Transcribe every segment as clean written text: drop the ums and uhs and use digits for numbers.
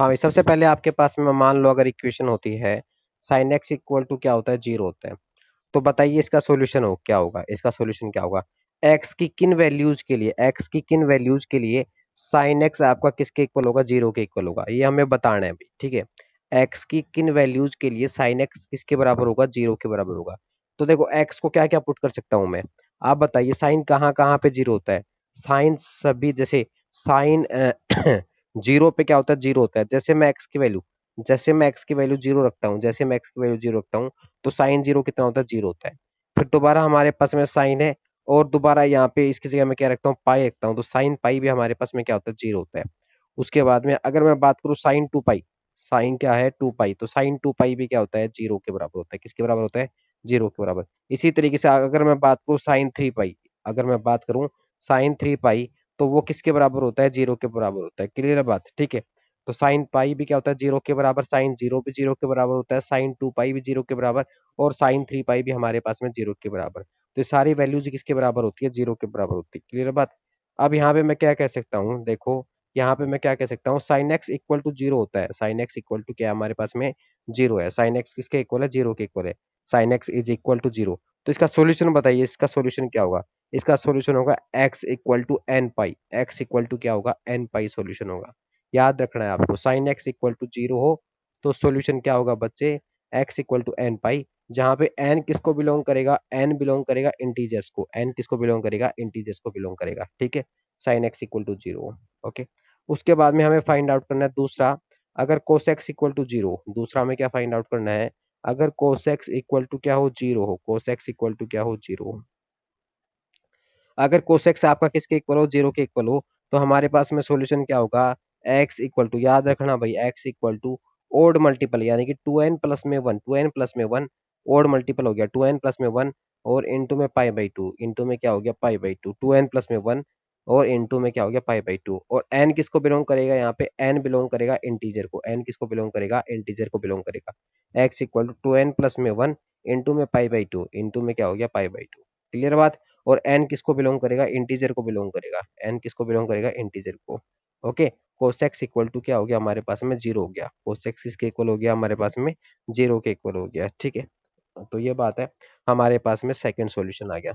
हाँ भाई, सबसे पहले आपके पास में मान लो अगर इक्वेशन होती है साइन एक्स इक्वल टू क्या होता है, जीरो होता है, तो बताइए इसका सॉल्यूशन हो क्या होगा, इसका सॉल्यूशन क्या होगा। एक्स की किन वैल्यूज के लिए, एक्स की किन वैल्यूज के लिए साइन एक्स आपका किसके इक्वल होगा, जीरो के इक्वल होगा, ये हमें बताना है भाई, ठीक है। एक्स की किन वैल्यूज के लिए साइन एक्स किसके बराबर होगा, जीरो के बराबर होगा। तो देखो एक्स को क्या क्या पुट कर सकता हूं मैं, आप बताइए साइन कहाँ कहाँ पे जीरो होता है। साइन सभी जैसे साइन जीरो पे क्या होता है, जीरो होता है। जैसे मैं एक्स की वैल्यू जीरो रखता हूँ, जैसे मैं एक्स की वैल्यू जीरो रखता हूँ, तो साइन जीरो कितना होता है, जीरो होता है। फिर दोबारा हमारे पास में साइन है, और दोबारा यहाँ पे इसकी जगह मैं क्या रखता हूँ, पाई रखता हूँ, तो साइन पाई भी हमारे पास में क्या होता है, जीरो होता है। उसके बाद में अगर मैं बात करूँ साइन टू पाई, साइन क्या है, टू पाई, तो साइन टू पाई भी क्या होता है, जीरो के बराबर होता है। किसके बराबर होता है, जीरो के बराबर। इसी तरीके से अगर मैं बात करूँ साइन थ्री पाई, अगर मैं बात करूँ साइन थ्री पाई, तो वो किसके बराबर होता है, जीरो के बराबर होता है। क्लियर है बात, ठीक है। तो साइन पाई भी क्या होता है, जीरो के बराबर, साइन जीरो भी जीरो के बराबर होता है, साइन टू पाई भी जीरो के बराबर, और साइन थ्री पाई भी हमारे पास में जीरो के बराबर। तो ये सारी वैल्यूज किसके बराबर होती है, जीरो के बराबर होती है। क्लियर है बात। अब यहाँ पे मैं क्या कह सकता हूँ, देखो यहाँ पे मैं क्या कह सकता हूँ, sine x equal to zero होता है। साइन एक्स इक्वल टू क्या है हमारे पास में, जीरो है। साइन एक्स किसके इक्वल है, जीरो के इक्वल है। Sine x is equal to zero. तो इसका सोल्यूशन बताइए, इसका सोल्यूशन क्या होगा। इसका सोल्यूशन होगा x equal to n pi. X equal to क्या होगा, एन पाई सोल्यूशन होगा। याद रखना है आपको, sine x equal to zero हो तो सोल्यूशन क्या होगा बच्चे, x equal to n pi. जहां पे एन किसको बिलोंग करेगा, एन बिलोंग करेगा इंटीजर्स को, एन किसको बिलोंग करेगा, इंटीजर्स को बिलोंग करेगा, ठीक है। Sine x equal to zero, okay. उसके बाद में हमें फाइंड आउट करना है दूसरा, अगर cos x equal to zero, दूसरा हमें क्या फाइंड आउट करना है, अगर कोस एक्स इक्वल टू क्या हो, जीरो हो, कोस एक्स इक्वल टू क्या हो, जीरो हो। अगर कोसेक्स आपका किसके इक्वल हो, जीरो के इक्वल हो, तो हमारे पास में सॉल्यूशन क्या होगा, एक्स इक्वल टू, याद रखना भाई, x equal to odd multiple, यानी कि टू एन प्लस में वन, टू एन प्लस में वन, ओड मल्टीपल हो गया टू एन प्लस में वन, और इंटू में पाई बाई टू, इंटू में क्या हो गया, pi by two, two n plus में वन, और इंटू में क्या हो गया, पाई बाई टू। और एन किसको बिलोंग करेगा, यहाँ पे एन बिलोंग करेगा इंटीजर को, एन किसको बिलोंग करेगा, इंटीजर को बिलोंग करेगा। X equal to two n plus में वन, इंटू में पाई बाई टू, इंटू में क्या हो गया, पाई बाई टू। क्लियर बात। और एन किसको बिलोंग करेगा, इंटीजर को बिलोंग करेगा, एन किसको बिलोंग करेगा, इंटीजर को, ओके। कोसेक्स इक्वल टू क्या हो गया हमारे पास में, जीरो हो गया। कोसेक्स किसके इक्वल हो गया हमारे पास में, जीरो के इक्वल हो गया, ठीक है। तो ये बात है, हमारे पास में सेकंड सॉल्यूशन आ गया।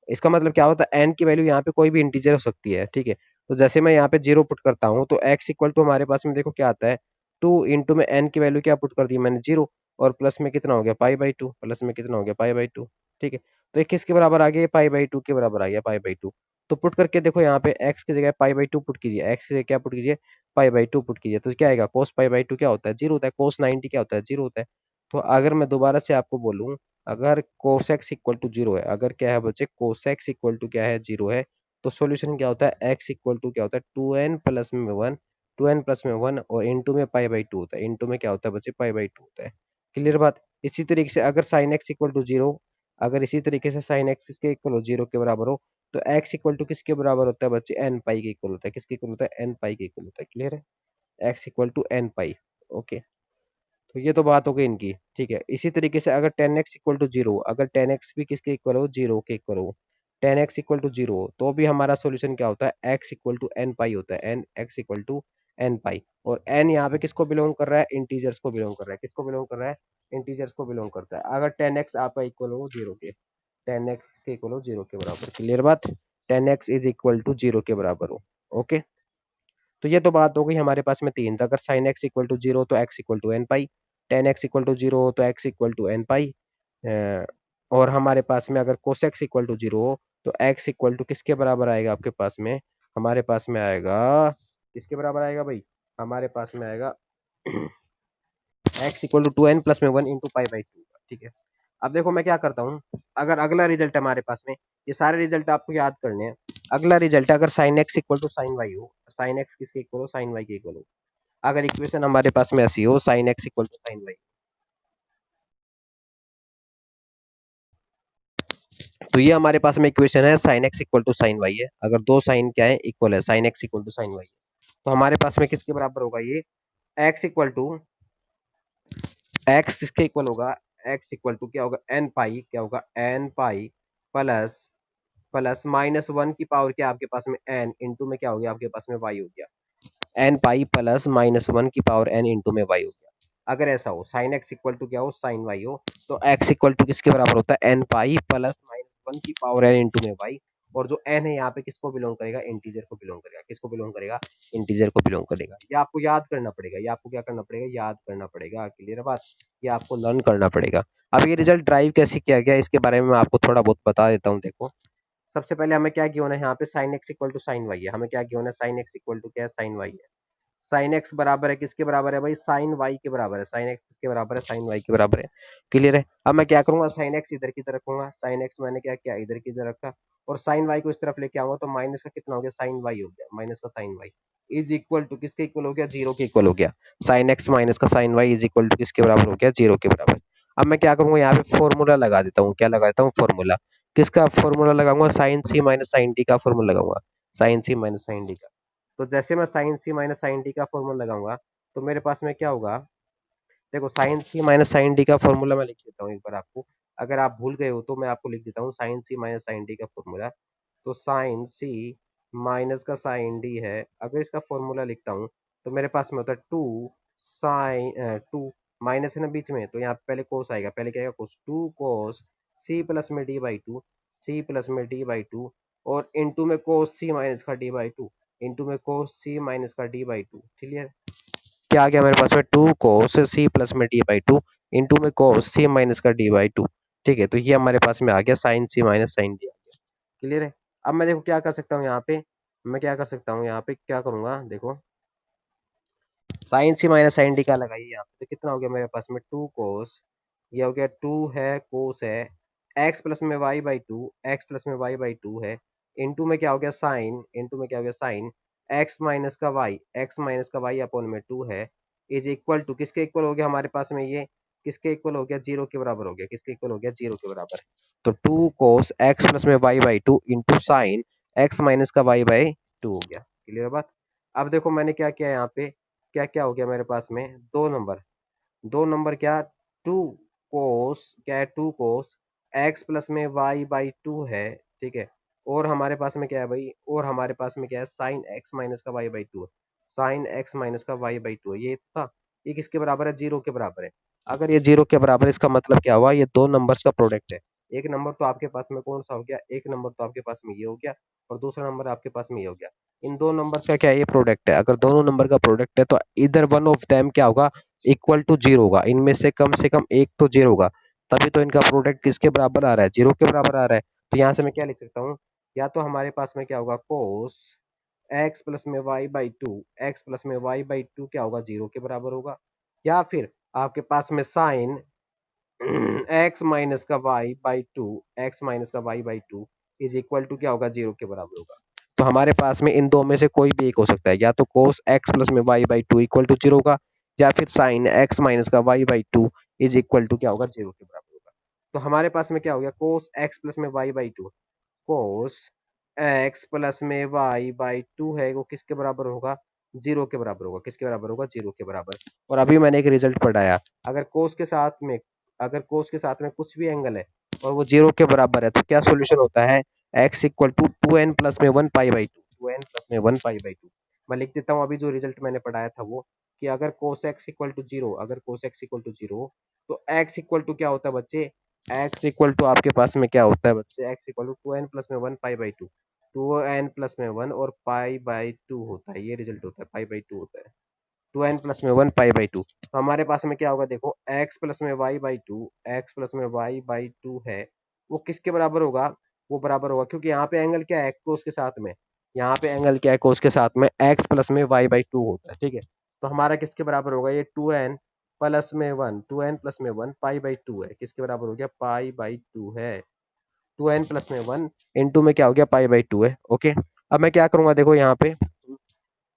इसका मतलब क्या होता है, एन की वैल्यू यहाँ पे कोई भी इंटीजर हो सकती है, ठीक है। तो जैसे मैं यहाँ पे जीरो पुट करता हूँ, तो एक्स इक्वल टू हमारे पास में देखो क्या आता है, टू इंटू में एन की वैल्यू क्या पुट कर दी मैंने, जीरो, और प्लस में कितना हो गया, पाई बाई टू, प्लस में कितना हो गया, पाई बाई टू, ठीक है। तो ये किसके बराबर आ गया, पाई बाई टू के बराबर आ गया, पाई बाई टू। तो पुट करके देखो यहाँ पे एक्स की जगह पाई बाई टू पुट कीजिए, एक्स की जगह क्या पुट कीजिए, पाई बाई टू पुट कीजिए, तो क्या आएगा, कोस पाई बाई टू क्या होता है, जीरो होता है, कोस 90 क्या होता है, जीरो होता है। तो अगर मैं दोबारा से आपको बोलूं, अगर cos x equal to zero है, अगर क्या है बच्चे, cos x इक्वल टू क्या है, जीरो है, तो सॉल्यूशन क्या होता है, x इक्वल टू क्या होता है, टू एन प्लस में वन, टू एन प्लस में वन, और इंटू में पाई बाई टू होता है, इंटू में क्या होता है बच्चे, पाई बाई टू होता है। क्लियर बात। इसी तरीके से अगर sine x equal to zero, अगर इसी तरीके से साइन एक्स किसके इक्वल हो, जीरो के बराबर हो, तो एक्स इक्वल टू किसके बराबर होता है बच्चे, एन पाई के इक्वल होता है। किसके इक्वल होता है, एन पाई के इक्वल होता है। क्लियर है, x equal to n pi, okay. तो ये तो बात हो गई इनकी, ठीक है। इसी तरीके से अगर tan x equal to zero, अगर टेन एक्स भी किसके इक्वल हो, जीरो के इक्वल हो, tan x equal to zero, तो भी हमारा सॉल्यूशन क्या होता है, x equal to n pi होता है, n x equal to n pi. और एन यहाँ पे किसको बिलोंग कर रहा है, इंटीजर्स को बिलोंग कर रहा है, किसको बिलोंग कर रहा है, इंटीजर्स को बिलोंग करता है। अगर टेन एक्स आपका इक्वल हो जीरो के, टेन एक्स के इक्वल हो जीरो के बराबर, क्लियर बात, tan x is equal to zero के बराबर हो, ओके। तो ये तो बात हो गई हमारे पास में तीन, अगर sine x equal to zero तो x equal to n pi, tan x equal to zero हो तो x equal to n pi, और हमारे पास में अगर cos x equal to zero हो तो एक्स इक्वल टू किसके बराबर आएगा आपके पास में, हमारे पास में आएगा, किसके बराबर आएगा भाई, हमारे पास में आएगा x equal to two n plus में one into pi by two, ठीक है। अब देखो मैं क्या करता हूँ, अगर अगला रिजल्ट है हमारे पास में, ये सारे रिजल्ट आपको याद करने हैं। अगला रिजल्ट अगर sine x equal to sine y हो, साइन एक्स किसके इक्वल हो, साइन वाई के इक्वल हो, अगर इक्वेशन हमारे पास में ऐसी हो, sine x equal to sine y, तो ये हमारे पास में इक्वेशन है, sine x equal to sine y है। अगर दो साइन क्या है, इक्वल है, sine x equal to sine y, तो हमारे पास में किसके बराबर होगा ये, एक्स इक्वल टू, एक्स किसके इक्वल होगा, एक्स इक्वल टू क्या होगा, एन पाई, क्या होगा, n pi plus, plus minus one की पावर क्या आपके पास में एन, इंटू में क्या हो गया आपके पास में वाई हो गया। N pi plus minus one की पावर एन इंटू में वाई हो गया। अगर ऐसा हो साइन एक्स इक्वल टू क्या हो साइन वाई हो, तो एक्स इक्वल टू किसके बराबर होता है n pi plus minus one की पावर एन इंटू में वाई। और जो एन है यहाँ पे किसको बिलोंग करेगा, इंटीजर को बिलोंग करेगा। किसको बिलोंग करेगा, इंटीजर को बिलोंग करेगा। ये आपको याद करना पड़ेगा, ये आपको क्या करना पड़ेगा, याद करना पड़ेगा। क्लियर है बात, ये आपको लर्न करना पड़ेगा। अब ये रिजल्ट ड्राइव कैसे किया गया इसके बारे में मैं आपको थोड़ा बहुत बता देता हूँ। देखो सबसे पहले हमें क्या गिवन है यहाँ पे, sine x equal to sine y है। हमें क्या गिवन है, साइन एक्स इक्वल टू क्या है, साइन वाई है। साइन एक्स बराबर है किसके बराबर है भाई, साइन वाई के बराबर है। साइन एक्स किसके बराबर है, साइन वाई के बराबर है। क्लियर है। अब मैं क्या करूंगा, साइन एक्स इधर की तरफ रखूंगा। साइन एक्स मैंने क्या किया, इधर की तरफ रखा। और साइन वाई को इस तरफ लेके आऊंगा तो माइनस का कितना हो गया, साइन वाई हो गया। माइनस का sine y is equal to किसके इक्वल हो गया, जीरो के इक्वल हो गया। साइन एक्स माइनस का sine y is equal to किसके बराबर हो गया, जीरो के बराबर। अब मैं क्या करूंगा, यहाँ पे फॉर्मूला लगा देता हूँ। क्या लगा देता हूँ, फॉर्मूला। किसका फॉर्मूला लगाऊंगा, sign c minus sign D का फॉर्मूला लगाऊंगा। Sign c minus sign D का। तो जैसे मैं sign c minus sign D का फॉर्मूला लगाऊंगा तो मेरे पास में क्या होगा, देखो sign c minus sign D का फॉर्मूला मैं लिख देता हूँ एक बार आपको। अगर आप भूल गए हो तो मैं आपको लिख देता हूँ, sign c minus sign D का फॉर्मूला। तो साइन सी माइनस का साइन डी है, अगर इसका फॉर्मूला लिखता हूँ तो मेरे पास में होता है टू साइन टू, माइनस है ना बीच में, तो यहाँ पे पहले कोस आएगा। पहले क्या आएगा, cos two cos c plus में d by two, c plus में डी बाई टू, और इंटू में कोस सी माइनस का डी बाई टू, इंटू में कोस सी माइनस का डी बाई टू। क्लियर। क्या आ गया मेरे पास में, टू कोस सी प्लस में डी बाई टू इंटू में कोस सी माइनस का डी बाई टू। ठीक है, तो ये हमारे पास में आ गया sign c minus sign D आ गया। क्लियर है। अब मैं देखो क्या कर सकता हूँ यहाँ पे, मैं क्या कर सकता हूँ यहाँ पे, क्या करूंगा देखो, sign c minus sign D का लगाइए यहाँ पे, तो कितना हो गया मेरे पास में, टू कोस, ये हो गया टू है कोस है, एक्स प्लस में y by two, x plus में वाई बाई टू है, इंटू में क्या हो गया साइन, इंटू में क्या हो गया साइन, एक्स माइनस का वाई, एक्स माइनस का वाई अपॉन में टू है, इज इक्वल टू किसके इक्वल हो गया हमारे पास में, ये किसके इक्वल हो गया, जीरो के बराबर हो गया। किसके इक्वल हो गया, जीरो के बराबर। तो टू कोस एक्स प्लस में y by two into sine x minus का वाई बाई टू हो गया। क्लियर बात। अब देखो मैंने क्या किया यहाँ पे, क्या क्या हो गया मेरे पास में, दो नंबर, दो नंबर क्या, टू कोस क्या है, टू कोस एक्स प्लस में वाई बाई टू है। ठीक है। और हमारे पास में क्या है भाई, और हमारे पास में क्या है, साइन एक्स माइनस का वाई बाई टू है। साइन एक्स माइनस का वाई बाई टू है, ये था। ये किसके बराबर है, जीरो के बराबर है। अगर ये जीरो के बराबर है, इसका मतलब क्या हुआ, ये दो नंबर्स का प्रोडक्ट है। एक नंबर तो आपके पास में कौन सा हो गया, एक नंबर तो आपके पास में ये हो गया, और दूसरा नंबर आपके पास में ये हो गया। इन दो नंबर्स का क्या है, ये प्रोडक्ट है। अगर दोनों नंबर का प्रोडक्ट है तो इधर वन ऑफ देम क्या होगा, इक्वल टू जीरो होगा। इनमें से कम एक तो जीरो होगा, तभी तो इनका प्रोडक्ट किसके बराबर आ रहा है, जीरो के बराबर आ रहा है। तो यहाँ से मैं क्या लिख सकता हूँ, या तो हमारे पास में क्या होगा, कोस एक्स प्लस में y by two, x plus में वाई बाई टू क्या होगा, जीरो के बराबर होगा। या फिर आपके पास में साइन एक्स माइनस का y by two, x minus का y by two is equal to क्या होगा, जीरो के बराबर होगा। तो हमारे पास में इन दो में से कोई भी एक हो सकता है, या तो कोस एक्स प्लस में y by two equal to zero होगा, या फिर साइन एक्स माइनस का y by two is equal to क्या होगा, जीरो के बराबर होगा। तो हमारे पास में क्या हो गया, कोस एक्स प्लस में y by two, cos x plus में वाई बाई टू है वो किसके बराबर होगा, जीरो के बराबर होगा। किसके बराबर होगा, जीरो के बराबर। और अभी मैंने एक रिजल्ट पढ़ाया, अगर कोस के साथ में, अगर कोस के साथ में कुछ भी एंगल है और वो जीरो के बराबर है तो क्या सोल्यूशन होता है, x equal to two n plus में one pi by two, two n plus में वन पाई बाई टू। मैं लिख देता हूँ अभी जो रिजल्ट मैंने पढ़ाया था वो, कि अगर cos x equal to zero, अगर cos x equal to zero, तो एक्स इक्वल टू क्या होता है बच्चे, एक्स इक्वल टू आपके पास में क्या होता है बच्चे, x equal to two n plus में one pi by two, two n plus में वन और पाई बाई टू होता है, ये रिजल्ट होता है, पाई बाई टू होता है। टू एन प्लस में वन पाई बाई टू, तो हमारे पास में क्या होगा देखो, एक्स प्लस में y by two, x plus में वाई बाई टू है, वो किसके बराबर होगा, वो बराबर होगा, क्योंकि यहाँ पे एंगल क्या है, कोस के साथ में, यहाँ पे एंगल क्या है, कोस के साथ में एक्स प्लस में वाई बाई टू होता है। ठीक है। तो हमारा किसके बराबर होगा, ये टू एन प्लस में वन, टू एन प्लस में वन पाई बाई टू है, किसके बराबर हो गया, पाई बाई टू है। टू एन प्लस में वन इंटू में क्या हो गया, पाई बाई टू है। ओके। अब मैं क्या करूंगा देखो यहाँ पे,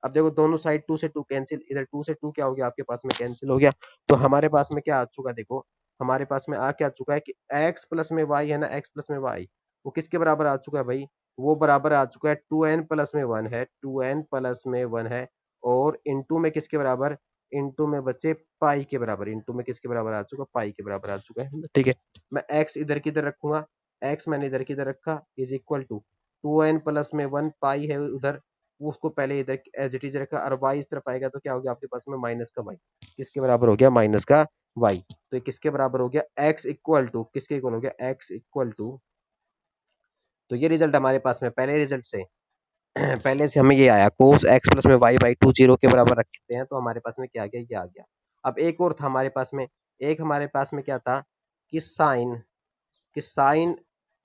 अब देखो दोनों साइड टू से टू कैंसिल, इधर टू से टू क्या हो गया आपके पास में, कैंसिल हो गया। तो हमारे पास में क्या आ चुका देखो, हमारे पास में आ क्या आ चुका है कि एक्स प्लस में वाई है ना, एक्स प्लस में वाई वो किसके बराबर आ चुका है भाई, वो बराबर आ चुका है टू एन प्लस में वन है, टू एन प्लस में वन है, और इंटू में किसके बराबर, इंटू में बच्चे पाई के बराबर, इंटू में किसके बराबर आ चुका, पाई के बराबर आ चुका है। ठीक है। मैं एक्स इधर की इधर रखूंगा, एक्स मैंने इधर की इधर रखा, is equal to two n plus में वन पाई है उधर, वो उसको पहले इधर एज इट इज रखा और y इस तरफ आएगा तो क्या हो गया आपके पास में माइनस का y, किसके बराबर हो गया माइनस का y। तो ये किसके बराबर हो गया x इक्वल टू, किसके इक्वल हो गया x इक्वल टू, तो ये रिजल्ट हमारे पास में पहले रिजल्ट से पहले से हमें ये आया कोस x प्लस में y बाई टू जीरो के बराबर रखते हैं, तो हमारे पास में क्या आ गया ये आ गया। अब एक और था हमारे पास में, एक हमारे पास में क्या था कि sine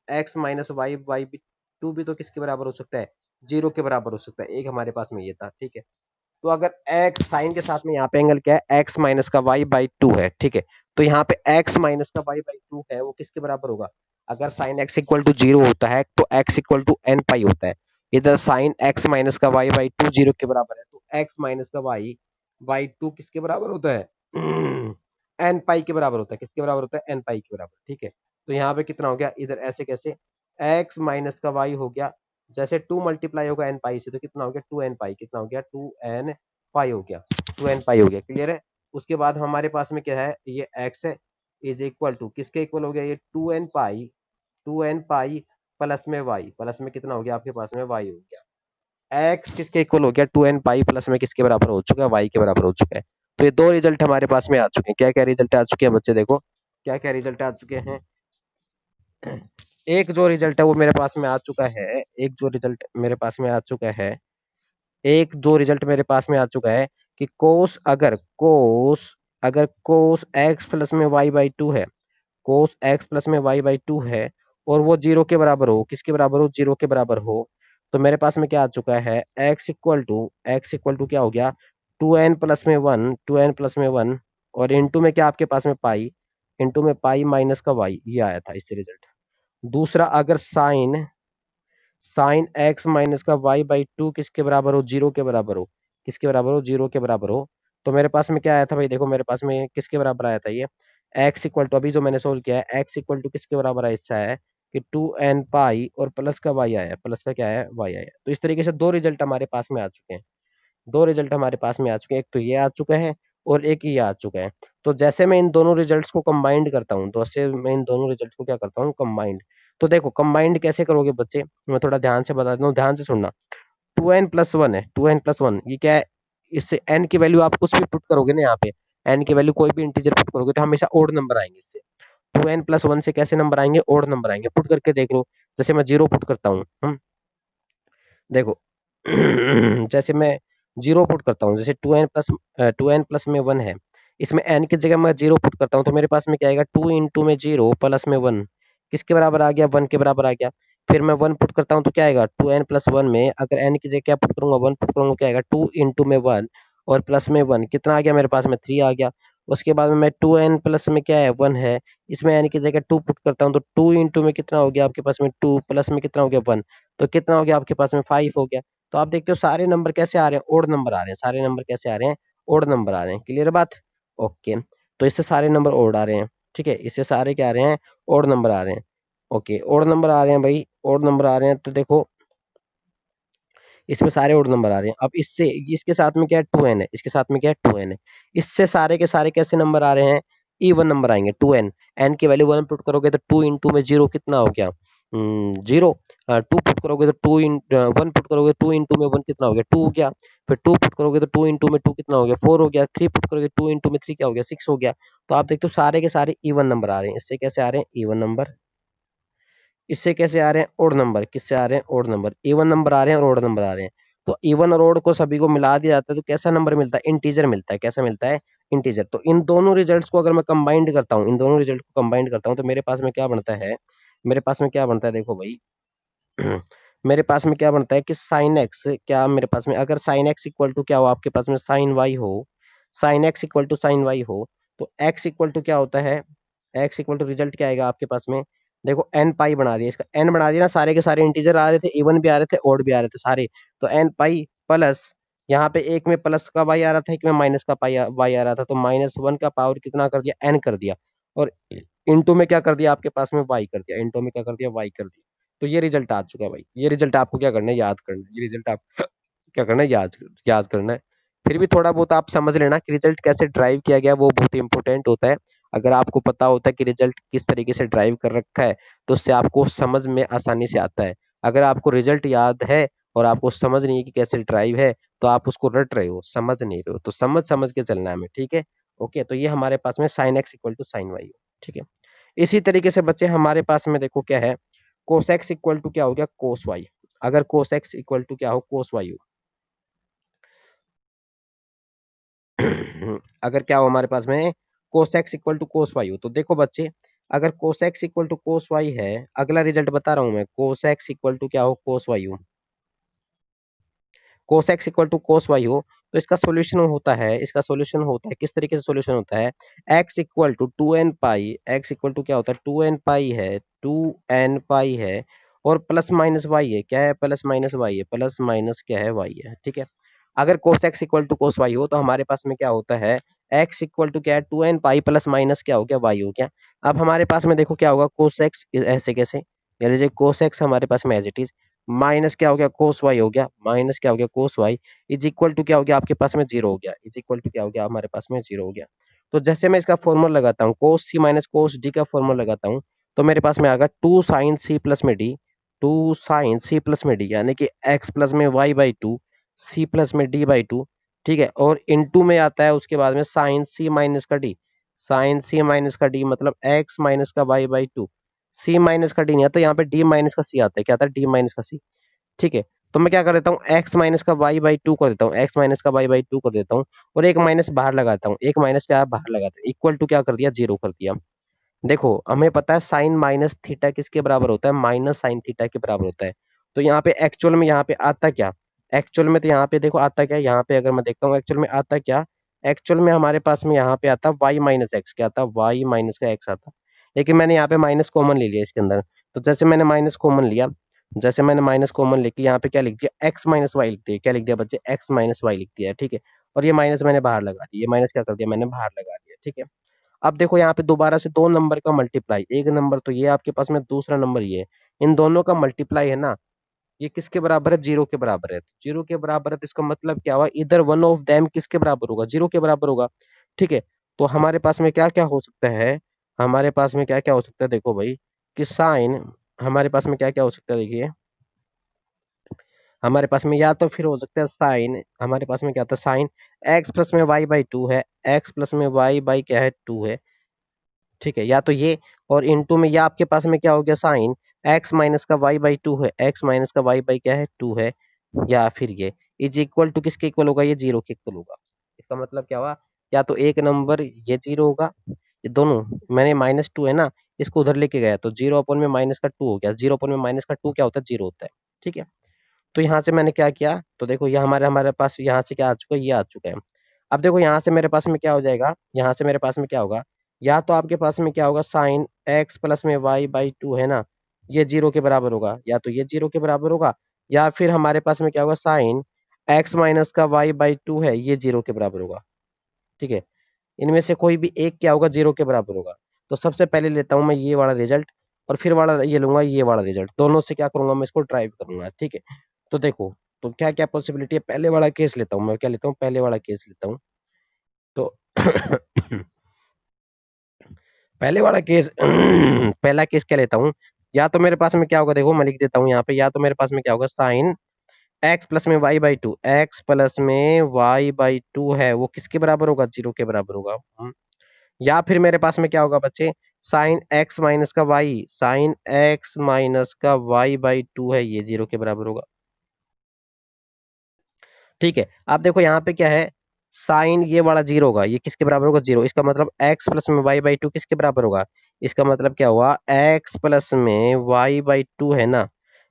x minus y by two भी तो किसके बराबर हो सकता है जीरो के बराबर हो सकता है, एक हमारे पास में ये था, ठीक है। तो अगर x साइन के साथ में यहाँ पे एंगल क्या है x माइनस का y बाई टू है, ठीक है। तो यहाँ पे x माइनस का y बाई टू है वो किसके बराबर होगा, अगर sine x equal to zero होता है तो x equal to n pi होता है। इधर साइन x माइनस का y बाई टू जीरो के बराबर है, तो x माइनस का y बाई टू किसके बराबर होता है एन पाई के बराबर होता है, किसके बराबर होता है एन पाई के बराबर, ठीक है। तो यहाँ पे कितना हो गया, इधर ऐसे कैसे x माइनस का y हो गया, जैसे 2 मल्टीप्लाई होगा एन पाई से तो कितना हो गया 2 एन पाई, कितना हो गया 2 एन पाई हो गया, 2 एन पाई हो गया, क्लियर है। उसके बाद हमारे पास में क्या है ये x है इज इक्वल टू किसके इक्वल हो गया ये 2 एन पाई प्लस में y, प्लस में कितना हो गया आपके पास में y हो गया, x किसके इक्वल हो गया 2 एन पाई प्लस में किसके बराबर हो चुका है y के बराबर हो चुका है। तो ये दो रिजल्ट हमारे पास में आ चुके हैं, क्या क्या रिजल्ट आ चुके हैं बच्चे देखो, क्या क्या रिजल्ट आ चुके हैं। एक जो रिजल्ट है वो मेरे पास में आ चुका है, एक जो रिजल्ट मेरे पास में आ चुका है, एक जो रिजल्ट मेरे पास में आ चुका है कि कोस एक्स प्लस में वाई बाई टू है, कोस एक्स प्लस में वाई बाई टू है और वो जीरो के बराबर हो, किसके बराबर हो जीरो के बराबर हो, तो मेरे पास में क्या आ चुका है एक्स इक्वल टू क्या हो गया 2n प्लस में वन और इनटू में क्या आपके पास में पाई, इनटू में पाई माइनस का वाई, ये आया था इससे रिजल्ट। दूसरा अगर साइन एक्स माइनस का वाई बाई टू किसके बराबर हो जीरो के बराबर हो, किसके बराबर हो जीरो के बराबर हो, तो मेरे पास में क्या आया था भाई देखो, मेरे पास में किसके बराबर आया था ये एक्स इक्वल टू, अभी जो मैंने सोल्व किया है एक्स इक्वल टू किसके बराबर आया, इससे है कि 2n पाई और प्लस का वाई आया, प्लस का क्या है वाई आया। तो इस तरीके से दो रिजल्ट हमारे पास में आ चुके हैं, दो रिजल्ट हमारे पास में आ चुके हैं, एक तो ये आ चुका है और एक ये आ चुका है। तो जैसे मैं इन दोनों रिजल्ट्स को कंबाइंड करता हूँ, तो ऐसे मैं इन दोनों रिजल्ट्स को क्या करता हूँ कंबाइंड। तो देखो कंबाइंड कैसे करोगे बच्चे, मैं थोड़ा ध्यान से बता देता हूँ, ध्यान से सुनना। 2n+1 है, 2n+1 ये क्या है, इससे n की वैल्यू आप कुछ भी पुट करोगे ना यहाँ पे, n की वैल्यू कोई भी इंटीजर पुट करोगे तो हमेशा ओड नंबर आएंगे इससे। 2n+1 से कैसे नंबर आएंगे ओड नंबर आएंगे, पुट करके देख लो। जैसे मैं जीरो पुट करता हूँ देखो जैसे मैं जीरो पुट करता हूँ, जैसे 2n+में 1 है, इसमें n की जगह मैं जीरो पुट करता हूँ तो मेरे पास में क्या आएगा 2 इंटू में जीरो प्लस में 1, किसके बराबर आ गया 1 के बराबर आ गया। फिर मैं 1 पुट करता हूँ तो क्या आएगा 2n+1 में अगर n की जगह क्या पुट करूंगा 1 पुट करूंगा क्या आएगा 2 इंटू में 1 और प्लस में 1, कितना आ गया मेरे पास में 3 आ गया। उसके बाद में मैं 2n प्लस में क्या है 1 है, इसमें n की जगह 2 पुट करता हूँ तो 2 इंटू में कितना हो गया आपके पास में 2 प्लस में कितना हो गया 1, तो कितना हो गया आपके पास में 5 हो गया। तो आप देखते हो सारे नंबर कैसे आ रहे हैं ओड नंबर आ रहे हैं, सारे नंबर कैसे आ रहे हैं ओड नंबर आ रहे हैं, क्लियर बात। ओके, तो इससे सारे नंबर ओड आ रहे हैं, ठीक है, इससे सारे क्या आ रहे हैं ओड नंबर आ रहे हैं। ओके ओड नंबर आ रहे हैं भाई, ओड नंबर आ रहे हैं, तो देखो इसमें सारे ओड नंबर आ रहे हैं। अब इससे इसके साथ में क्या है 2n है, इसके साथ में क्या है 2n है, इससे सारे के सारे कैसे नंबर आ रहे हैं इवन नंबर आएंगे 2n, n की वैल्यू 1 पुट करोगे तो 2 इंटू में जीरो कितना हो गया जीरो, 2 पुट करोगे तो 1 पुट करोगे 2 इंटू में 1 कितना हो गया 2 हो गया। फिर 2 पुट करोगे तो 2 इंटू में 2 कितना हो गया 4 हो गया। 3 पुट करोगे 2 इंटू में 3 क्या हो गया 6 हो गया। तो आप देखते हो सारे के सारे इवन नंबर आ रहे हैं, इससे कैसे आ रहे हैं इवन नंबर, इससे कैसे आ रहे हैं ओड नंबर, किससे आ रहे हैं ओड नंबर, इवन नंबर आ रहे हैं और ओड नंबर आ रहे हैं। तो इवन और ओड को सभी को मिला दिया जाता है तो कैसा नंबर मिलता है इंटीजर मिलता है, कैसा मिलता है इंटीजर। तो इन दोनों रिजल्ट्स को अगर मैं कंबाइंड करता हूँ, इन दोनों रिजल्ट को कंबाइंड करता हूँ तो मेरे पास में क्या बनता है, मेरे पास में क्या बनता है देखो भाई मेरे पास में क्या बनता है कि साइन एक्स, क्या मेरे पास में अगर साइन एक्स इक्वल टू क्या हो आपके पास में साइन वाई हो, sine x equal to sine y हो, तो एक्स इक्वल टू क्या होता है, एक्स इक्वल टू रिजल्ट क्या आएगा आपके पास में देखो एन पाई बना दिया, इसका एन बना दिया ना, सारे के सारे इंटीजर आ रहे थे इवन भी आ रहे थे ओड भी आ रहे थे सारे, तो एन पाई प्लस यहाँ पे एक में प्लस का वाई आ रहा था एक में माइनस का पाई वाई आ रहा था, तो -1 का पावर कितना कर दिया एन कर दिया और इंटू में क्या कर दिया आपके पास में वाई कर दिया, इंटू में क्या कर दिया वाई कर दिया। तो ये रिजल्ट आ चुका है भाई, ये रिजल्ट आपको क्या करना है याद करना है, ये रिजल्ट आप क्या करना है याद करना है। फिर भी थोड़ा बहुत आप समझ लेना कि रिजल्ट कैसे ड्राइव किया गया वो बहुत इंपॉर्टेंट होता है। अगर आपको पता होता है कि रिजल्ट किस तरीके से ड्राइव कर रखा है तो उससे आपको समझ में आसानी से आता है। अगर आपको रिजल्ट याद है और आपको समझ नहीं है कि कैसे ड्राइव है, तो आप उसको रट रहे हो, समझ नहीं रहे हो, तो समझ समझ के चलना है हमें, ठीक है। ओके, तो ये हमारे पास में sine x equal to sine y, ठीक है। इसी तरीके से बच्चे हमारे पास में देखो क्या है, कोस एक्स इक्वल टू क्या हो गया, कोस वाई। अगर कोस एक्स इक्वल टू क्या हो, कोस वाई हो अगर क्या हो हमारे पास में cos x equal to cos y हो, तो देखो बच्चे, अगर cos x equal to cos y है, अगला रिजल्ट बता रहा हूं मैं, कोस एक्स इक्वल टू क्या हो, कोस वाई हो, cos x equal to cos y हो, तो इसका सॉल्यूशन होता है, इसका सॉल्यूशन होता है किस तरीके से सॉल्यूशन होता है, x equal to two n pi, x equal to क्या होता है, टू एन पाई है, टू एन पाई है, और प्लस माइनस वाई है, क्या है, प्लस माइनस वाई है, प्लस माइनस क्या है, वाई है, ठीक है। अगर cos x equal to cos y हो, तो हमारे पास में क्या होता है, एक्स इक्वल टू क्या है, two n pi plus minus क्या हो गया, वाई हो गया। अब हमारे पास में देखो क्या होगा, कोस एक्स ऐसे कैसे, यानी लीजिए कोस एक्स हमारे पास में एज इट इज, माइनस क्या हो गया, कोस वाई हो गया, माइनस क्या हो गया, cos y, is equal to क्या हो गया, आपके पास में जीरो हो गया, इज इक्वल टू क्या हो गया, हमारे पास में जीरो हो गया। तो जैसे मैं इसका फॉर्मूला लगाता हूँ, cos c minus cos d का फॉर्मूला लगाता हूँ, तो मेरे पास में आएगा टू साइन सी प्लस में d, two sine c plus में डी, यानी कि एक्स प्लस में y by two, c plus में डी बाई टू, ठीक है। और इनटू में आता है उसके बाद में साइन सी माइनस का डी, साइन सी माइनस का डी मतलब एक्स माइनस का y by two, c minus का डी नहीं आता, यहाँ पे डी माइनस का सी आता है, क्या आता है, डी माइनस का सी, ठीक है। तो मैं क्या कर देता हूँ, एक्स माइनस का वाई बाई टू कर देता हूँ, एक्स माइनस का वाई बाई टू कर देता हूँ, और एक माइनस बाहर लगाता हूँ, एक माइनस क्या बाहर लगाता हूँ, इक्वल टू क्या कर दिया, जीरो कर दिया। देखो हमें पता है साइन माइनस थीटा किसके बराबर होता है, माइनस साइन थीटा के बराबर होता है। तो यहाँ पे एक्चुअल में यहाँ पे आता क्या, एक्चुअल में तो यहाँ पे देखो आता क्या, यहाँ पे अगर मैं देखता हूँ एक्चुअल में आता क्या, एक्चुअल में हमारे पास में यहाँ पे आता वाई माइनस एक्स, क्या आता, वाई माइनस का एक्स आता। लेकिन मैंने यहाँ पे माइनस कॉमन ले लिया इसके अंदर, तो जैसे मैंने माइनस कॉमन लिया, जैसे मैंने माइनस कॉमन लेके यहाँ पे क्या लिख दिया, एक्स माइनस वाई लिख दिया, क्या लिख दिया बच्चे, एक्स माइनस वाई लिख दिया, ठीक है। और ये माइनस मैंने बाहर लगा दिया, ये माइनस क्या कर दिया, मैंने बाहर लगा दिया, ठीक है। अब देखो यहाँ पे दोबारा से दो नंबर का मल्टीप्लाई, एक नंबर तो ये आपके पास में, दूसरा नंबर ये, इन दोनों का मल्टीप्लाई है ना, ये किसके बराबर है, जीरो के बराबर है। जीरो के बराबर है तो इसका मतलब क्या हुआ, इधर वन ऑफ देम किसके बराबर होगा, जीरो के बराबर होगा, ठीक है। तो हमारे पास में क्या क्या हो सकता है, हमारे पास में क्या क्या हो सकता है, देखो भाई, कि साइन, हमारे पास में क्या क्या हो सकता है, देखिए हमारे पास में या तो फिर हो सकता है साइन, हमारे पास में क्या होता है, साइन एक्स प्लस में वाई बाई टू है, एक्स प्लस में वाई बाई क्या है, टू है, ठीक है, या तो ये, और इनटू में या आपके पास में क्या हो गया, साइन एक्स माइनस का वाई बाई टू है, एक्स माइनस का वाई बाई क्या है, टू है, या फिर ये इज इक्वल टू किसके इक्वल होगा, ये जीरो के इक्वल होगा। इसका मतलब क्या हुआ, या तो एक नंबर ये जीरो होगा, ये दोनों, मैंने माइनस टू है ना, इसको उधर लेके गया तो जीरो अपन में माइनस का टू हो गया, जीरो अपन में माइनस का टू क्या होता है, जीरो होता है, ठीक है। तो यहाँ से मैंने क्या किया, तो देखो ये हमारे हमारे पास यहाँ से क्या आ चुका है, ये आ चुका है। अब देखो यहाँ से मेरे पास में क्या हो जाएगा, यहाँ से मेरे पास में क्या होगा, या तो आपके पास में क्या होगा, साइन एक्स प्लस में वाई बाई टू है ना, ये जीरो के बराबर होगा, या तो ये जीरो के बराबर होगा, या फिर हमारे पास में क्या होगा, साइन एक्स माइनस का वाई बाई टू है, ये जीरो के बराबर होगा, ठीक है। इनमें से कोई भी एक क्या होगा, जीरो के बराबर होगा। तो सबसे पहले लेता हूं मैं ये वाला रिजल्ट, और फिर वाला ये लूंगा, ये वाला रिजल्ट, दोनों से क्या करूंगा, मैं इसको ड्राइव करूंगा, ठीक है। तो देखो, तो क्या क्या पॉसिबिलिटी है, पहले वाला केस लेता हूँ मैं, क्या लेता हूँ, पहले वाला केस लेता हूँ। तो पहले वाला केस पहला केस क्या लेता हूँ, या तो मेरे पास में क्या होगा, देखो मैं लिख देता हूँ यहाँ पे, या तो मेरे पास में क्या होगा, साइन एक्स प्लस में y by two, x plus में वाई बाई टू है, वो किसके बराबर होगा, जीरो के बराबर होगा। या फिर मेरे पास में क्या होगा बच्चे, साइन एक्स माइनस का वाई, साइन एक्स माइनस का वाई बाई टू है, ये जीरो के बराबर होगा, ठीक है। अब देखो यहाँ पे क्या है, साइन ये वाला जीरो होगा, ये किसके बराबर होगा, जीरो, इसका मतलब एक्स प्लस में वाई बाई टू किसके बराबर होगा, इसका मतलब क्या हुआ, एक्स प्लस में वाई बाई टू है ना,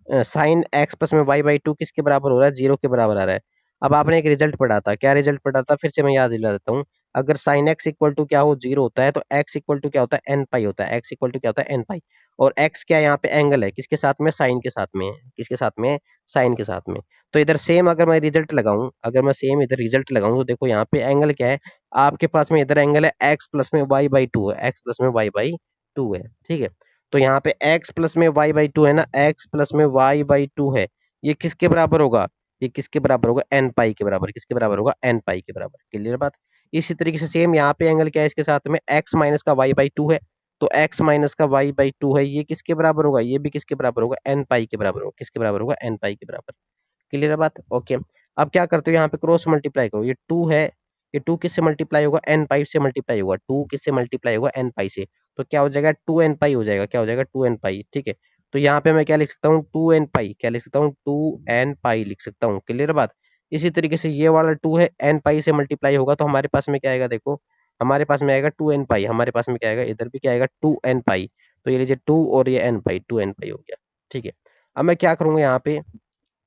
साइन एक्स प्लस में वाई बाई टू किसके बराबर हो रहा है, जीरो के बराबर आ रहा है। अब आपने एक रिजल्ट पढ़ा था, क्या रिजल्ट पढ़ा था, फिर से मैं याद दिला देता हूँ। अगर साइन एक्स इक्वल टू क्या हो, जीरो होता है, तो एक्स इक्वल टू क्या होता है, एन पाई होता है, एक्स इक्वल टू क्या होता है, एन पाई। और एक्स क्या यहाँ पे एंगल है, किसके साथ में, साइन के साथ में, किसके साथ में, साइन के साथ में। तो इधर सेम अगर मैं रिजल्ट लगाऊं, अगर मैं सेम इधर रिजल्ट लगाऊं, तो देखो यहाँ पे एंगल क्या है, आपके पास में इधर एंगल है एक्स प्लस में वाई बाई टू है, एक्स प्लस में वाई बाई टू है, ठीक है। तो यहाँ पे एक्स प्लस में वाई बाई टू है ना, एक्स प्लस में वाई बाई टू है, ये किसके बराबर होगा, ये किसके बराबर होगा, एन पाई के बराबर, किसके बराबर होगा, एन पाई के बराबर, क्लियर बात। इसी तरीके से सेम यहाँ पे एंगल क्या है, इसके साथ में एक्स माइनस का वाई बाई टू है, तो एक्स माइनस का वाई बाई टू है, ये किसके बराबर होगा, ये भी किसके बराबर होगा, एन पाई के बराबर होगा, किसके बराबर होगा, एन पाई के बराबर, क्लियर है बात? ओके। अब क्या करते हो, यहाँ पे क्रॉस मल्टीप्लाई करो, ये 2 है, ये 2 किससे मल्टीप्लाई होगा, एन पाई से मल्टीप्लाई होगा, 2 किससे मल्टीप्लाई होगा, एन पाई से। तो क्या हो जाएगा, 2 एन पाई हो जाएगा, क्या हो जाएगा, 2 एन पाई। ठीक है, तो यहाँ पे मैं क्या लिख सकता हूँ, 2 एन पाई, क्या लिख सकता हूँ, 2 एन पाई लिख सकता हूँ। क्लियर बात? इसी तरीके से ये वाला 2 है, एन पाई से मल्टीप्लाई होगा, तो हमारे पास में क्या आएगा, देखो हमारे पास में आएगा 2 एन पाई, हमारे पास में क्या आएगा, इधर भी क्या आएगा, 2 एन पाई। तो ये लीजिए 2 और ये एन पाई, 2 एन पाई हो गया। ठीक है, अब मैं क्या करूंगा, यहाँ पे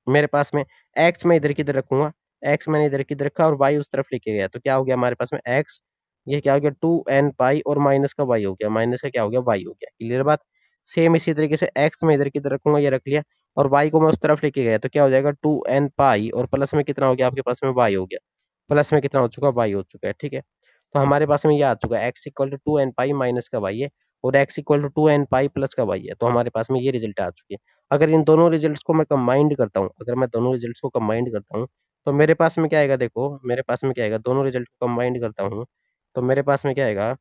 मेरे पास में x मैं इधर की तरफ रखूंगा, x मैंने इधर की तरफ रखा और y उस तरफ लेके गया, तो क्या हो गया हमारे पास में x, ये क्या हो गया 2 n पाई और माइनस का y हो गया, माइनस का क्या हो गया, y हो गया। क्लियर बात? सेम इसी तरीके से x मैं इधर की तरफ रखूंगा, ये रख लिया, और y को मैं उस तरफ लेके गया, तो क्या हो जाएगा 2 n पाई और प्लस में कितना हो गया आपके पास में, y हो गया, प्लस में कितना हो चुका, y हो चुका है। ठीक है, तो हमारे पास में ये आ चुका है x equal to 2 n pi minus का y है, और x equal to 2 n pi plus का y है, तो हमारे पास में ये रिजल्ट आ चुकी है। अगर इन दोनों रिजल्ट्स को मैं कंबाइंड करता हूँ, अगर मैं दोनों रिजल्ट्स को कंबाइंड करता हूँ, तो मेरे पास में क्या आएगा, देखो मेरे पास में क्या आएगा, दोनों रिजल्ट को कंबाइंड करता हूँ, तो मेरे पास में क्या आएगा,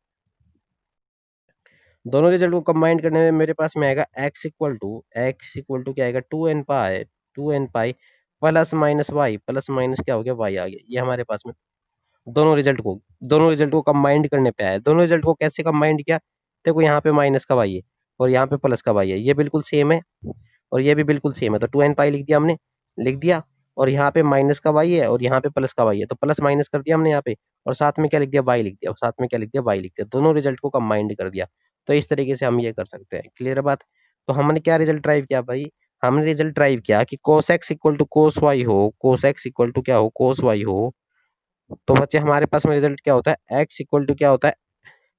दोनों रिजल्ट को कंबाइंड करने में मेरे पास में आएगा x इक्वल टू क्या आएगा, 2 n pi plus minus y, plus minus क्या हो गया, वाई आ गया। ये हमारे पास में दोनों रिजल्ट को कंबाइंड करने पे आया। दोनों रिजल्ट को कैसे कंबाइंड किया, देखो यहाँ पे माइनस का वाई है और यहाँ पे प्लस का वाई है, ये बिल्कुल सेम है और ये भी बिल्कुल सेम है, तो 2 एन पाई लिख दिया हमने, लिख दिया, और यहाँ पे माइनस का वाई है और यहाँ पे प्लस का वाई है, तो प्लस माइनस कर दिया हमने यहाँ पे, और साथ में क्या लिख दिया, वाई लिख दिया, और साथ में क्या लिख दिया, वाई लिख दिया, दोनों रिजल्ट को कंबाइंड कर दिया। तो इस तरीके से हम ये कर सकते हैं। क्लियर है बात? तो हमने क्या रिजल्ट ड्राइव किया भाई, हमने रिजल्ट ड्राइव किया कि cos x equal to cos y हो, cos x इक्वल टू क्या हो, cos y हो, तो बच्चे हमारे पास में रिजल्ट क्या होता है, x इक्वल टू क्या होता है,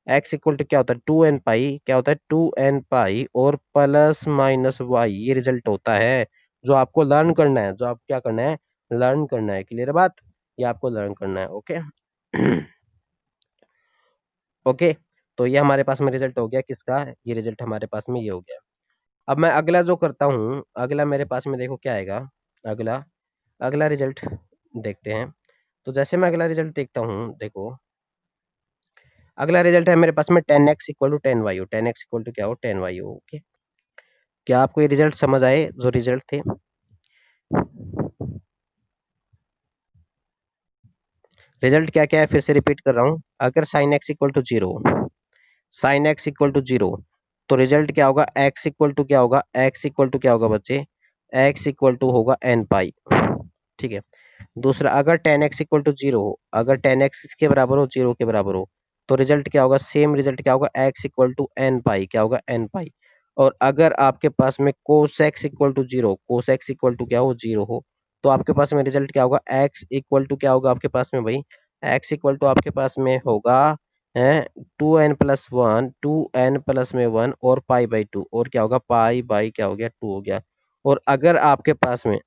x इक्वल टू क्या होता है, 2 n पाई, क्या होता है 2 n पाई और प्लस माइनस वाई, ये रिजल्ट होता है जो आपको लर्न करना है, जो आप क्या करना है, लर्न करना है। क्लियर है बात? ये आपको लर्न करना है। ओके ओके, तो ये हमारे पास में रिजल्ट हो गया किसका, ये रिजल्ट हमारे पास में ये हो गया। अब मैं अगला जो करता हूँ, अगला मेरे पास में देखो क्या आएगा, अगला अगला रिजल्ट देखते हैं। तो जैसे मैं अगला रिजल्ट देखता हूँ, देखो अगला रिजल्ट है मेरे पास में 10x इक्वल टू 10y हो, 10x इक्वल टू क्या हो, 10y हो। ओके, क्या आपको ये रिजल्ट समझ आए जो रिजल्ट थे? रिजल्ट क्या क्या है, फिर से रिपीट कर रहा हूँ। अगर sine x equal to zero, sine x equal to zero, तो रिजल्ट क्या होगा, एक्स इक्वल टू क्या होगा, एक्स इक्वल टू क्या होगा बच्चे, एक्स इक्वल टू होगा एन पाई। ठीक है, दूसरा अगर tan x equal to zero हो, अगर टेन एक्स किसके बराबर हो, जीरो के बराबर हो, तो रिजल्ट क्या होगा, सेम रिजल्ट क्या होगा, x equal to n pi, क्या होगा, एन पाई। और अगर आपके पास में cos x equal to zero, cos x equal to क्या हो, जीरो हो, तो आपके पास में रिजल्ट क्या होगा, एक्स इक्वल टू क्या होगा आपके पास में भाई, एक्स इक्वल टू आपके पास में होगा है 2n+1, 2n+1 और पाई बाई टू, और क्या होगा, पाई बाई क्या हो गया, टू हो गया। और अगर आपके पास में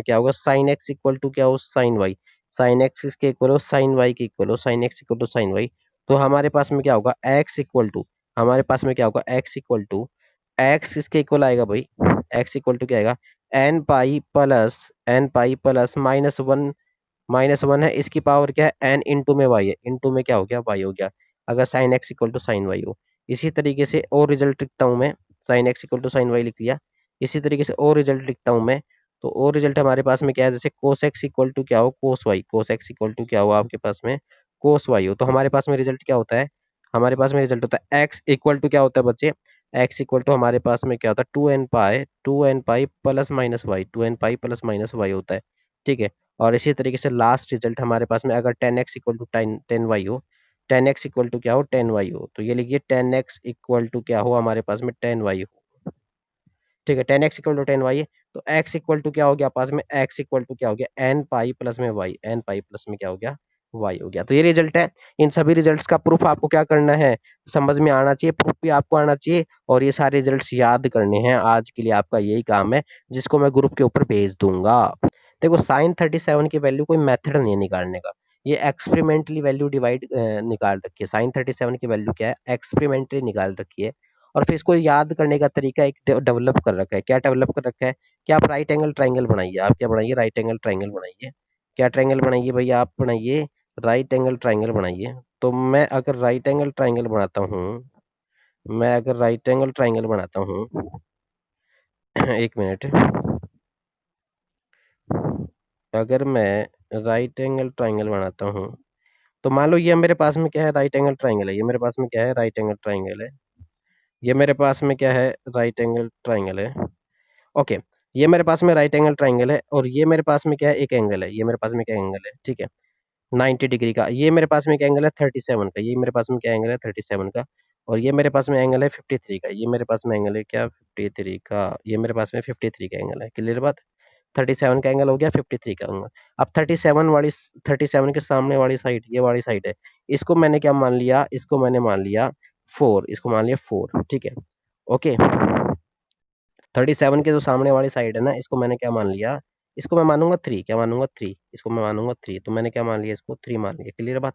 क्या होगा, साइन एक्स इक्वल टू क्या हो, साइन वाई, साइन एक्स किसके इक्वल हो, साइन वाई के इक्वल हो, sine x equal to sine y, तो हमारे पास में क्या होगा, एक्स इक्वल टू, हमारे पास में क्या होगा, एक्स इक्वल टू, एक्स किसके इक्वल आएगा भाई, एक्स इक्वल टू क्या आएगा, एन पाई प्लस माइनस 1, -1 है, इसकी पावर क्या है, एन इंटू में वाई है, इंटू में क्या हो गया, वाई हो गया, अगर sine x equal to sine y हो। इसी तरीके से और रिजल्ट लिखता हूँ मैं, sine x equal to sine y लिख दिया। इसी तरीके से और रिजल्ट लिखता हूँ मैं, तो और रिजल्ट हमारे पास में क्या है, जैसे कोस एक्स इक्वल टू क्या हो, cos y, cos x equal to क्या हुआ आपके पास में, कोस वाई हो, तो हमारे पास में रिजल्ट क्या होता है, हमारे पास में रिजल्ट होता है एक्स इक्वल टू क्या होता है बच्चे, एक्स इक्वल टू हमारे पास में क्या होता है, two n pi plus minus y, 2n pi plus minus y होता है। ठीक है, और इसी तरीके से लास्ट रिजल्ट हमारे पास में अगर 10x equal to ten Y हो, 10x इक्वल टू क्या हो, 10y हो, तो ये लिखिए 10x इक्वल टू क्या हो हमारे पास में, 10y हो। ठीक है, 10x इक्वल टू 10y है, तो x इक्वल टू क्या हो गया पास में, x इक्वल टू क्या हो गया, एन पाई प्लस में y, एन पाई प्लस में क्या हो गया, y हो गया। तो ये रिजल्ट है। इन सभी रिजल्ट्स का प्रूफ आपको क्या करना है, समझ में आना चाहिए, प्रूफ भी आपको आना चाहिए, और ये सारे रिजल्ट्स याद करने हैं। आज के लिए आपका यही काम है, जिसको मैं ग्रुप के ऊपर भेज दूंगा। देखो साइन 37 की वैल्यू कोई मेथड नहीं है निकालने का, ये एक्सपेरिमेंटली वैल्यू डिवाइड निकाल रखी है। साइन 37 की वैल्यू क्या है, एक्सपेरिमेंटली निकाल रखी है, और फिर इसको याद करने का तरीका एक डेवलप कर रखा है। क्या डेवलप कर रखा है, कि आप राइट एंगल ट्राइंगल बनाइए, आप क्या बनाइए, राइट एंगल ट्राइंगल बनाइए। क्या ट्राइंगल बनाइए भैया, आप बनाइए राइट एंगल ट्राइंगल बनाइए। तो मैं अगर राइट एंगल ट्राइंगल बनाता हूँ, मैं अगर राइट एंगल ट्राइंगल बनाता हूँ एक मिनट, अगर मैं राइट एंगल ट्राइंगल बनाता हूँ, तो मान लो ये मेरे पास में क्या है, राइट एंगल ट्राइंगल है, ये मेरे पास में क्या है, राइट एंगल ट्राइंगल है, ये मेरे पास में क्या है, राइट एंगल ट्राइंगल है। ओके, ये मेरे पास में राइट एंगल ट्राइंगल है, और ये मेरे पास में क्या है, एक एंगल है, ये मेरे पास में क्या एंगल है, ठीक है, 90 डिग्री का। ये मेरे पास में क्या एंगल है, 37 का। ये मेरे पास में क्या एंगल है, 37 का। और ये मेरे पास में एंगल है 53 का। ये मेरे पास में एंगल है क्या, 53 का। ये मेरे पास में 53 का एंगल है। क्लियर बात। 37 का एंगल हो गया, 53 का एंगल। अब 37 के सामने वाली साइड, ये वाली साइड है, इसको मैंने क्या मान लिया, इसको मैंने मान लिया 4, इसको मान लिया 4, ठीक है। ओके, 37 के जो सामने वाली साइड है ना, इसको मैंने क्या मान लिया, इसको मैं मानूंगा 3, क्या मानूंगा 3, इसको मैं मानूंगा 3, तो मैंने क्या मान लिया, इसको 3 मान लिया। क्लियर बात।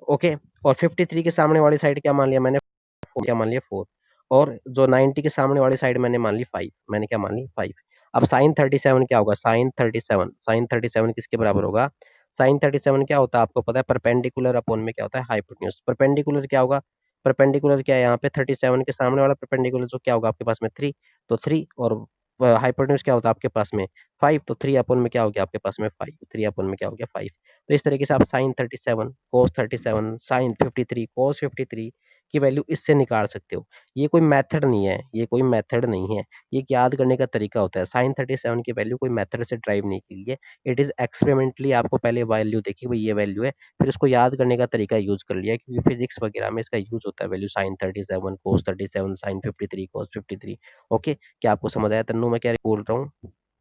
ओके, और 53 के सामने वाली साइड क्या मान लिया मैंने, 4, क्या मान लिया 4। और जो 90 के सामने वाली साइड मैंने मान ली 5, मैंने क्या मान ली 5। अब साइन 37 क्या होगा, साइन 37 किसके बराबर होगा, साइन 37 क्या होता है आपको पता है, परपेंडिकुलर अपॉन में क्या होता है, हाइपोटेन्यूज। परपेंडिकुलर क्या होगा, परपेंडिकुलर क्या है यहाँ पे, 37 के सामने वाला परपेंडिकुलर जो क्या होगा आपके पास में 3, तो 3, और हाइपोटेन्यूज क्या होता है आपके पास में 5, तो 3 अपॉन में क्या हो गया आपके पास में 5, 3 अपॉन में क्या हो गया 5। तो इस तरीके से आप साइन 37 कोस 37 साइन 53 कोस 53 की वैल्यू इससे निकाल सकते हो। ये कोई मेथड नहीं है, ये कोई मेथड नहीं है, ये एक याद करने का तरीका होता है। साइन 37 की वैल्यू कोई मेथड से ड्राइव नहीं की गई है, इट इज एक्सपेरिमेंटली। आपको पहले वैल्यू देखी भाई ये वैल्यू है, फिर उसको याद करने का तरीका यूज कर लिया, क्योंकि फिजिक्स वगैरह में इसका यूज होता है वैल्यू, साइन 37 कोस 37 साइन 53 कोस 53। ओके, क्या आपको समझ आया तन्नू मैं क्या बोल रहा हूँ।